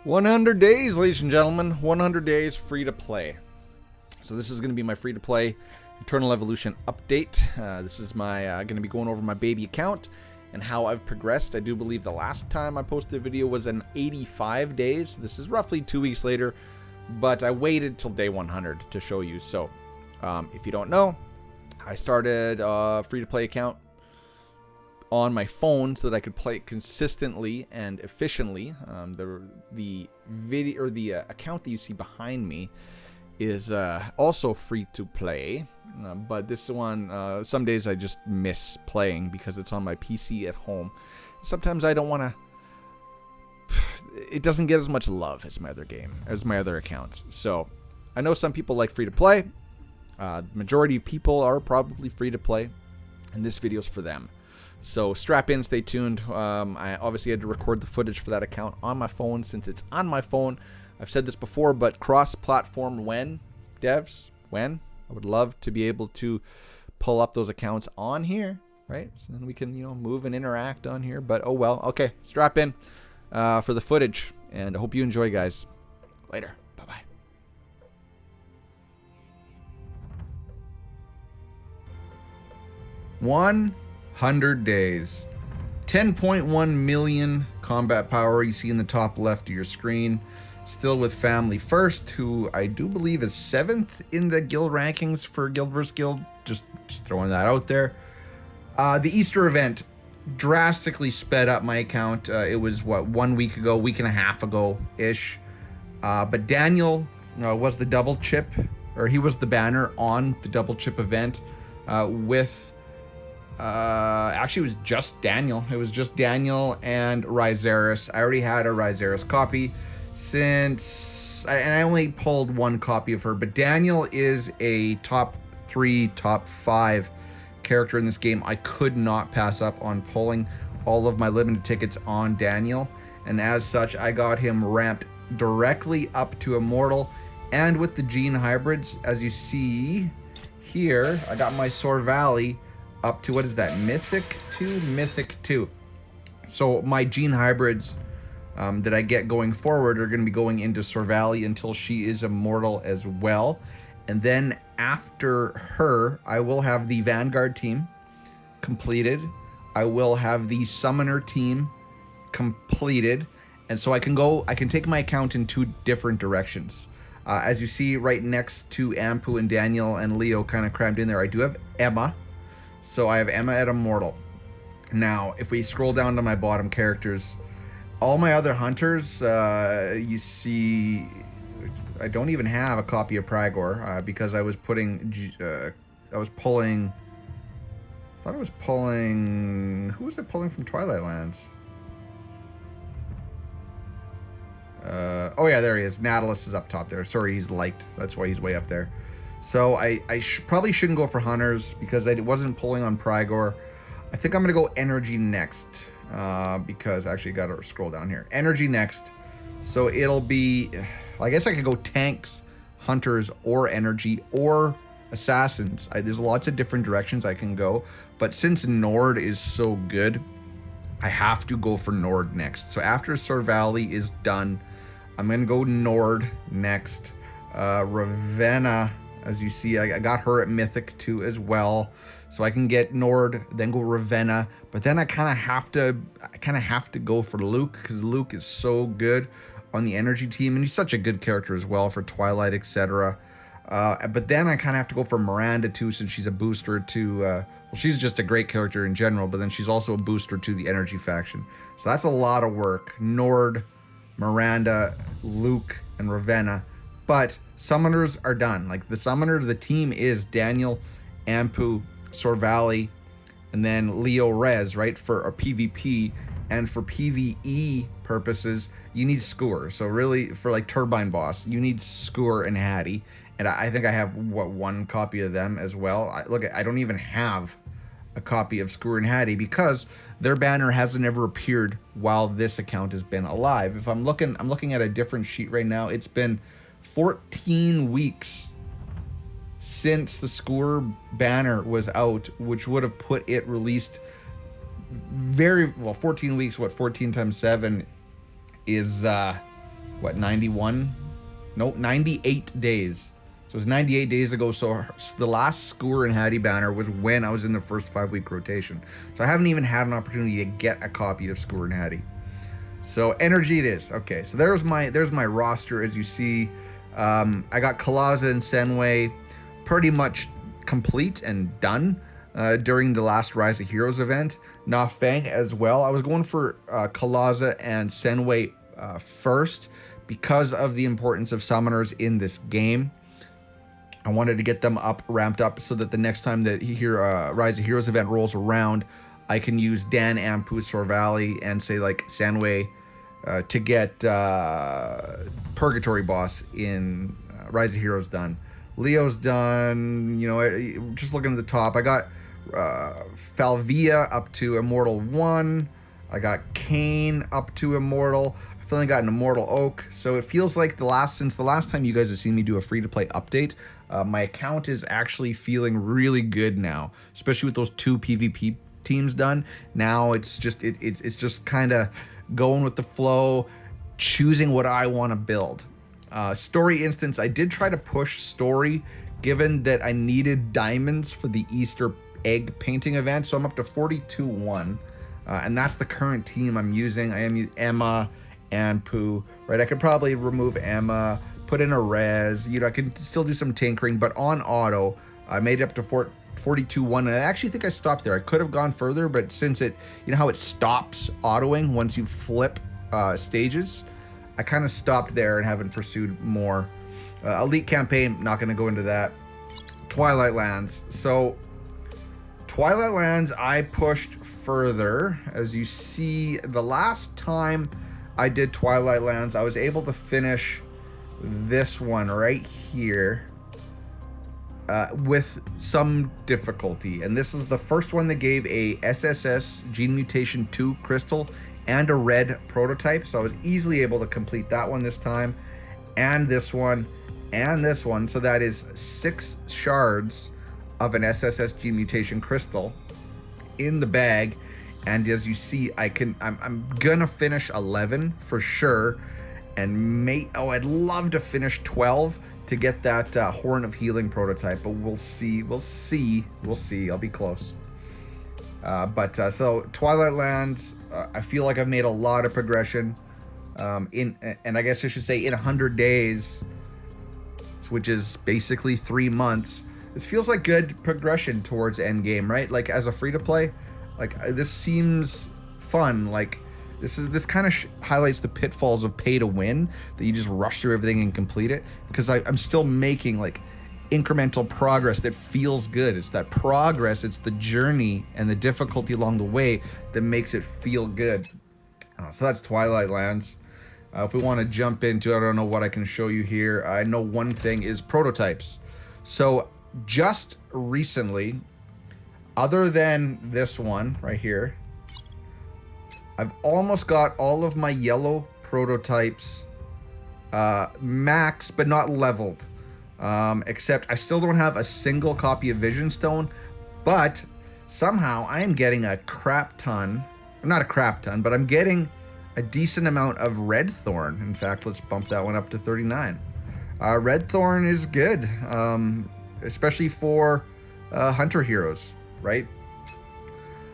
100 days, ladies and gentlemen. 100 days free to play. So this is going to be my free to play Eternal Evolution update. This is my going to be going over my baby account and how I've progressed. I do believe the last time I posted a video was in 85 days. This is roughly 2 weeks later, but I waited till day 100 to show you. So if you don't know, I started a free to play account on my phone so that I could play it consistently and efficiently. The video or the account that you see behind me is also free to play, but this one some days I just miss playing because it's on my PC at home. Sometimes I don't want to. It doesn't get as much love as my other accounts. So I know some people like free to play. Majority of people are probably free to play, and this video's for them. So strap in, stay tuned. I obviously had to record the footage for that account on my phone since it's on my phone. I've said this before, but cross-platform when, devs, when? I would love to be able to pull up those accounts on here, right? So then we can, move and interact on here. But oh well. Okay, strap in for the footage, and I hope you enjoy, guys. Later. Bye-bye. One 100 days. 10.1 million combat power you see in the top left of your screen. Still with Family First, who I do believe is 7th in the guild rankings for Guild vs. Guild. Just throwing that out there. The Easter event drastically sped up my account. It was, 1 week ago, week and a half ago-ish. But Daniel was the double chip, or he was the banner on the double chip event with... actually it was just Daniel. It was just Daniel and Ryzeris. I already had a Ryzeris copy and I only pulled one copy of her, but Daniel is a top 3, top 5 character in this game. I could not pass up on pulling all of my limited tickets on Daniel, and as such I got him ramped directly up to Immortal. And with the gene hybrids, as you see here, I got my Sorvali up to, what is that, Mythic 2? Mythic 2. So my gene hybrids that I get going forward are going to be going into Sorvali until she is Immortal as well. And then after her, I will have the Vanguard team completed. I will have the Summoner team completed. And so I can take my account in 2 different directions. As you see right next to Ampu and Daniel and Leo kind of crammed in there, I do have Emma. So I have Emma at Immortal. Now, if we scroll down to my bottom characters, all my other hunters, you see, I don't even have a copy of Pragor because I was pulling, who was it pulling from Twilight Lands? Oh yeah, there he is. Nautilus is up top there. Sorry, he's liked. That's why he's way up there. So I probably shouldn't go for hunters because I wasn't pulling on Pragor. I think I'm going to go energy next because I actually got to scroll down here. Energy next. So it'll be, I guess I could go tanks, hunters, or energy, or assassins. There's lots of different directions I can go. But since Nord is so good, I have to go for Nord next. So after Sorvali is done, I'm going to go Nord next. Ravenna... As you see, I got her at Mythic 2 as well. So I can get Nord, then go Ravenna. But then I kind of have to go for Luke, because Luke is so good on the energy team. And he's such a good character as well for Twilight, etc. But then I kind of have to go for Miranda too, since she's a booster to... well, she's just a great character in general, but then she's also a booster to the energy faction. So that's a lot of work. Nord, Miranda, Luke, and Ravenna. But summoners are done. Like the team is Daniel, Ampu, Sorvali, and then Leo Rez, right, for a PvP. And for PvE purposes, you need Skewer. So really, for like Turbine Boss, you need Skewer and Hattie. And I think I have, one copy of them as well. I don't even have a copy of Skewer and Hattie because their banner hasn't ever appeared while this account has been alive. If I'm looking at a different sheet right now. It's been 14 weeks since the Skewer banner was out, which would have put it released 14 weeks. 14 times 7 is what, 91? No, 98 days. So it's 98 days ago. So the last Skewer and Hattie banner was when I was in the first 5-week rotation. So I haven't even had an opportunity to get a copy of Skewer and Hattie. So energy it is. Okay, so there's my roster. As you see, I got Kalaza and Senway pretty much complete and done during the last Rise of Heroes event. Na Fang as well. I was going for Kalaza and Senway first because of the importance of summoners in this game. I wanted to get them ramped up so that the next time that Rise of Heroes event rolls around, I can use Dan, Ampu, Sorvali, and say like Senway to get Purgatory boss in Rise of Heroes done. Leo's done. You know, just looking at the top, I got Falvia up to Immortal 1. I got Kane up to Immortal. I finally got an Immortal Oak. So it feels like since the last time you guys have seen me do a free-to-play update, my account is actually feeling really good now, especially with those 2 PvP teams done. Now it's just it's just kind of going with the flow, choosing what I want to build. Story instance, I did try to push story, given that I needed diamonds for the Easter egg painting event. So I'm up to 42-1, and that's the current team I'm using. I am Emma and Pooh, right? I could probably remove Emma, put in a res. You know, I can still do some tinkering, but on auto, I made it up to 42-1, and I actually think I stopped there. I could have gone further, but since you know how it stops autoing once you flip stages, I kind of stopped there and haven't pursued more. Elite campaign, not going to go into that. Twilight Lands. So Twilight Lands, I pushed further. As you see, the last time I did Twilight Lands, I was able to finish this one right here with some difficulty. And this is the first one that gave a SSS Gene Mutation 2 crystal and a red prototype. So I was easily able to complete that one this time, and this one, and this one. So that is 6 shards of an SSS Gene Mutation crystal in the bag. And as you see, I'm gonna finish 11 for sure, and I'd love to finish 12 to get that Horn of Healing prototype, but we'll see. I'll be close. So Twilight Lands, I feel like I've made a lot of progression and I guess I should say in 100 days, which is basically 3 months. This feels like good progression towards end game, right? Like as a free to play, like this seems fun. Like this kind of highlights the pitfalls of pay to win, that you just rush through everything and complete it, because I'm still making like incremental progress that feels good. It's that progress, it's the journey and the difficulty along the way that makes it feel good. So that's Twilight Lands. If we want to jump into it, I don't know what I can show you here. I know one thing is prototypes. So just recently, other than this one right here, I've almost got all of my yellow prototypes max, but not leveled. Except I still don't have a single copy of Vision Stone, but somehow I am getting a crap ton. Not a crap ton, but I'm getting a decent amount of Red Thorn. In fact, let's bump that one up to 39. Red Thorn is good, especially for Hunter heroes, right?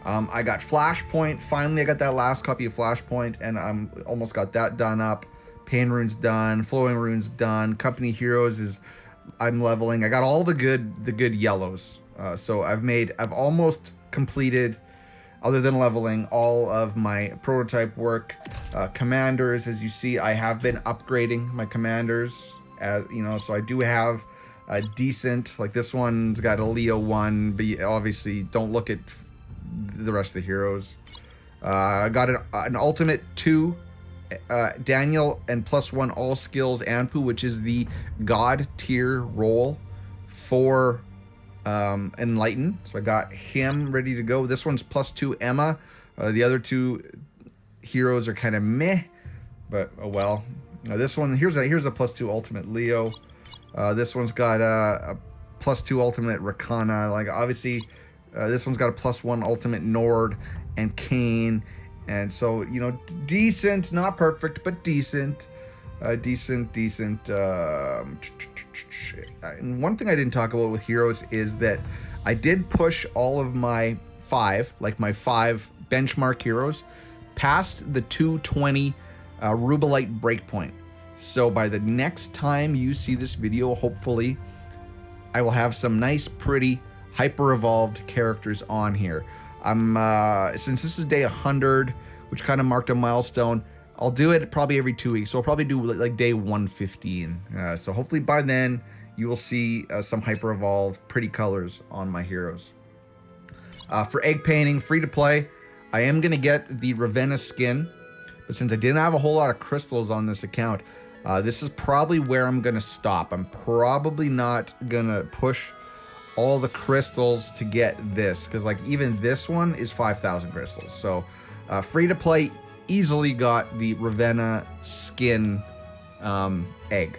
I got Flashpoint. Finally, I got that last copy of Flashpoint, and I'm almost got that done up. Pain Rune's done. Flowing Rune's done. Company Heroes I'm leveling. I got all the good yellows. So I've almost completed, other than leveling, all of my prototype work. Commanders, as you see, I have been upgrading my commanders, as you know, so I do have a decent, like this one's got a Leo 1, but obviously don't look at the rest of the heroes. I got an ultimate 2 Daniel and +1 all skills Anpu, which is the god tier role for Enlighten. So I got him ready to go. This one's +2 Emma. The other 2 heroes are kind of meh, but oh well. This one, here's a +2 ultimate Leo. This one's got a +2 ultimate Rakana. Like obviously, this one's got a +1 ultimate Nord and Kane. And so, you know, decent, not perfect, but decent. decent. And one thing I didn't talk about with heroes is that I did push all of my five benchmark heroes past the 220 Rubelite breakpoint. So by the next time you see this video, hopefully, I will have some nice, pretty, hyper-evolved characters on here. Since this is day 100, which kind of marked a milestone, I'll do it probably every 2 weeks. So I'll probably do like day 115. So hopefully by then, you will see some hyper-evolved, pretty colors on my heroes. For egg painting, free to play, I am going to get the Ravenna skin. But since I didn't have a whole lot of crystals on this account, this is probably where I'm going to stop. I'm probably not going to push all the crystals to get this, because like even this one is 5,000 crystals. So free to play, easily got the Ravenna skin egg.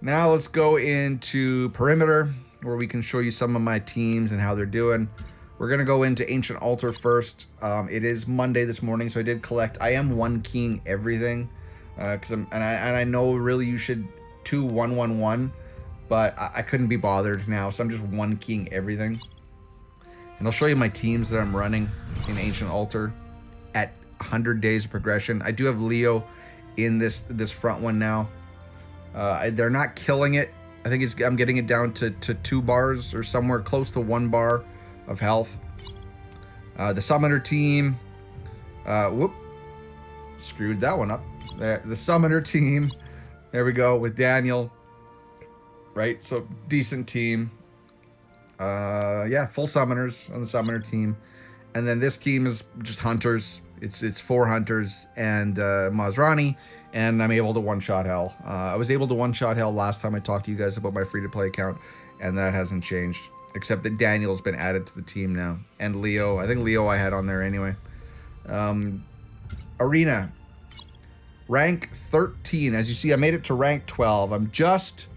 Now let's go into perimeter, where we can show you some of my teams and how they're doing. We're gonna go into Ancient Altar first. It is Monday this morning, so I did collect. I am one keying everything, I know really you should 2-1-1-1, but I couldn't be bothered now, so I'm just one keying everything. And I'll show you my teams that I'm running in Ancient Altar at 100 days of progression. I do have Leo in this front one now. They're not killing it. I think I'm getting it down to 2 bars or somewhere close to 1 bar of health. The Summoner team, screwed that one up. The Summoner team, there we go, with Daniel, right? So decent team. Yeah, full Summoners on the Summoner team. And then this team is just Hunters. It's 4 Hunters and Masrani, and I'm able to one-shot Hell. I was able to one-shot Hell last time I talked to you guys about my free-to-play account, and that hasn't changed, except that Daniel's been added to the team now. And Leo. I think Leo I had on there anyway. Arena. Rank 13. As you see, I made it to rank 12. I'm just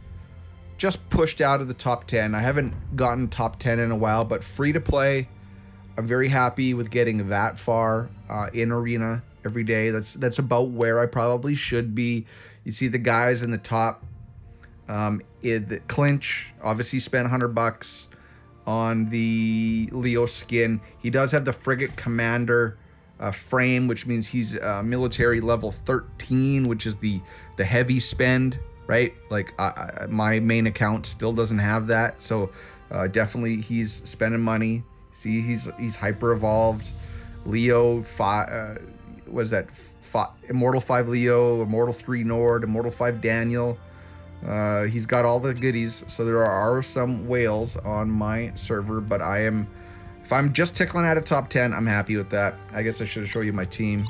pushed out of the top 10. I haven't gotten top 10 in a while, but free-to-play, I'm very happy with getting that far in Arena every day. That's about where I probably should be. You see the guys in the top. The Clinch obviously spent $100 on the Leo skin. He does have the Frigate Commander frame, which means he's military level 13, which is the heavy spend, right? Like my main account still doesn't have that, so definitely he's spending money. See, he's hyper evolved. Leo 5, was that Immortal 5 Leo, Immortal 3 Nord, Immortal 5 Daniel. He's got all the goodies, so there are some whales on my server, but if I'm just tickling at a top 10, I'm happy with that. I guess I should show you my team.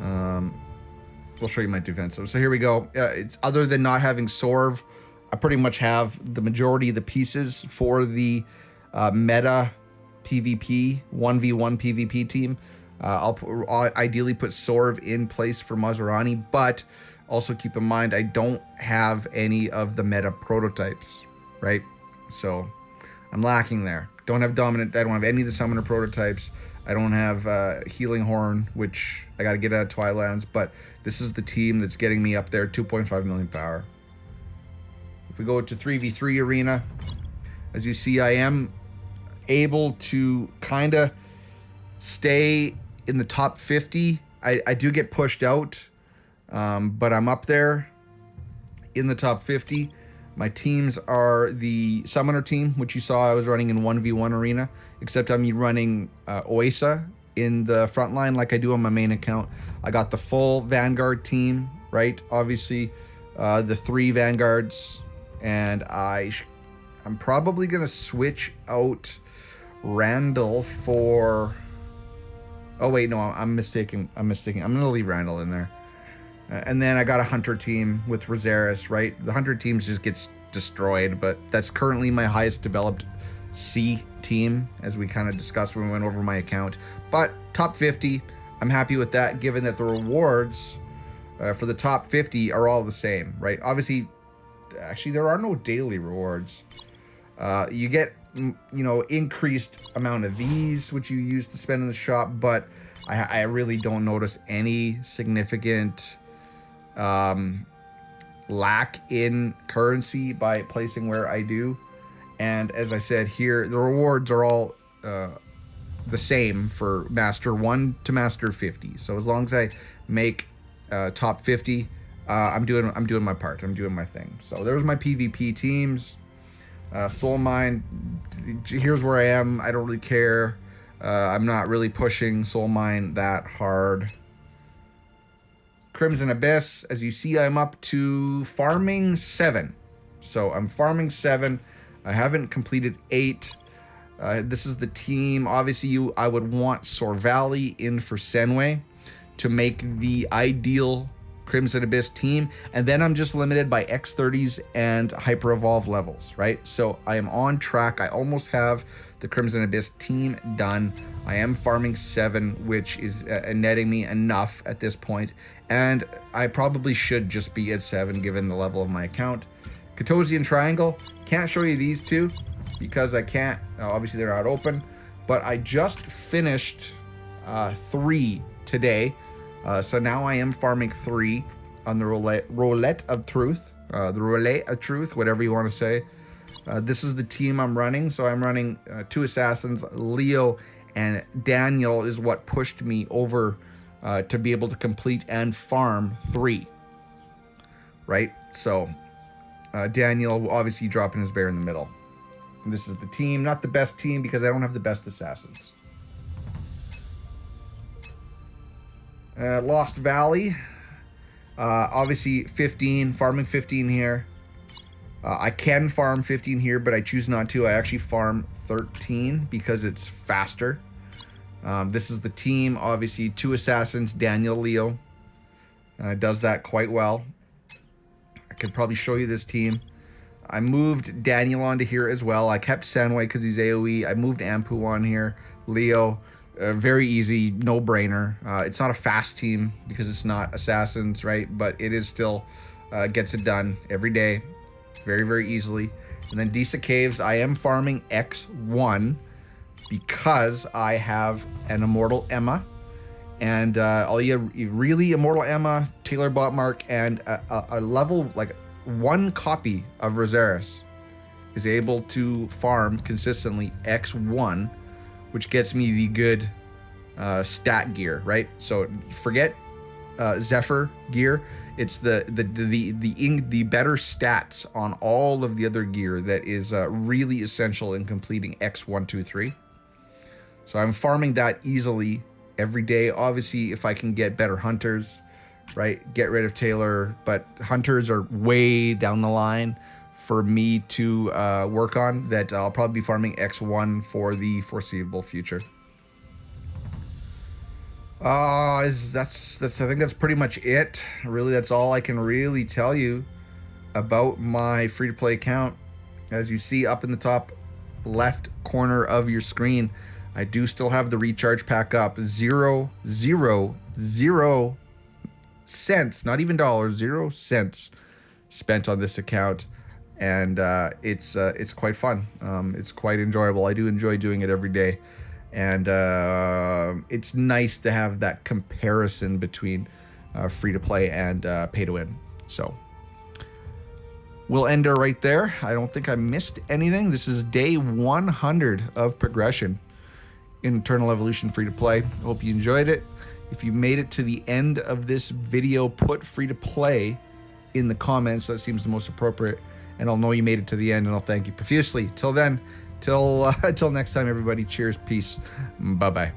We'll show you my defensive. So here we go. It's other than not having Sorv, I pretty much have the majority of the pieces for the meta PvP 1v1 PvP team. I'll ideally put Sorv in place for Masrani, but also keep in mind I don't have any of the meta prototypes, right? So I'm lacking there. Don't have Dominant. I don't have any of the Summoner prototypes. I don't have Healing Horn, which I got to get out of Twilands, but this is the team that's getting me up there, 2.5 million power. If we go to 3v3 Arena, as you see, I am able to kind of stay in the top 50. I do get pushed out, but I'm up there in the top 50. My teams are the Summoner team, which you saw I was running in 1v1 Arena, except I'm running Oasa in the front line like I do on my main account. I got the full Vanguard team, right? Obviously, the 3 Vanguards, and I'm probably going to switch out Randall for... Oh, wait, no, I'm mistaken. I'm going to leave Randall in there. And then I got a Hunter team with Rosaris, right? The Hunter teams just gets destroyed, but that's currently my highest developed C team, as we kind of discussed when we went over my account. But top 50, I'm happy with that, given that the rewards for the top 50 are all the same, right? Obviously, actually, there are no daily rewards. You get, increased amount of these, which you use to spend in the shop, but I really don't notice any significant lack in currency by placing where I do. And as I said here, the rewards are all the same for Master 1 to Master 50. So as long as I make top 50, I'm doing my part. I'm doing my thing. So there's my PvP teams. Soul Mine, here's where I am. I don't really care. I'm not really pushing Soul Mine that hard. Crimson Abyss, as you see, I'm up to farming 7. So I'm farming 7. I haven't completed 8. This is the team. Obviously, I would want Sorvali in for Senway to make the ideal Crimson Abyss team, and then I'm just limited by X30s and Hyper Evolve levels, right? So I am on track. I almost have the Crimson Abyss team done. I am farming 7, which is netting me enough at this point, and I probably should just be at 7 given the level of my account. Katosian Triangle, can't show you these two because I can't, obviously they're not open, but I just finished 3 today. So now I am farming 3 on the Roulette of Truth, whatever you want to say. This is the team I'm running. So I'm running 2 assassins. Leo and Daniel is what pushed me over to be able to complete and farm 3. Right? So Daniel obviously dropping his bear in the middle. And this is the team. Not the best team because I don't have the best assassins. Lost Valley, obviously 15, farming 15 here. I can farm 15 here, but I choose not to. I actually farm 13 because it's faster. This is the team, obviously 2 assassins, Daniel, Leo. Does that quite well. I could probably show you this team. I moved Daniel onto here as well. I kept Senway because he's AoE. I moved Ampu on here, Leo. Very easy, no-brainer. It's not a fast team because it's not assassins, right? But it is still gets it done every day, very, very easily. And then Disa Caves, I am farming X1 because I have an Immortal Emma. And all you really Immortal Emma, Taylor Botmark, and a level, like 1 copy of Rosaris is able to farm consistently X1, which gets me the good stat gear, right? So forget Zephyr gear. It's the better stats on all of the other gear that is really essential in completing X1, 2, 3. So I'm farming that easily every day. Obviously, if I can get better hunters, right? Get rid of Taylor, but hunters are way down the line for me to work on. That I'll probably be farming X1 for the foreseeable future. I think that's pretty much it. Really, that's all I can really tell you about my free-to-play account. As you see up in the top left corner of your screen, I do still have the recharge pack up. 0 cents, not even dollars, 0 cents spent on this account. And it's quite fun. It's quite enjoyable. I do enjoy doing it every day. And it's nice to have that comparison between free-to-play and pay-to-win. So we'll end it right there. I don't think I missed anything. This is day 100 of progression in Eternal Evolution free-to-play. I hope you enjoyed it. If you made it to the end of this video, put free-to-play in the comments. That seems the most appropriate. And I'll know you made it to the end, and I'll thank you profusely. Till then, till next time, everybody. Cheers, peace, bye-bye.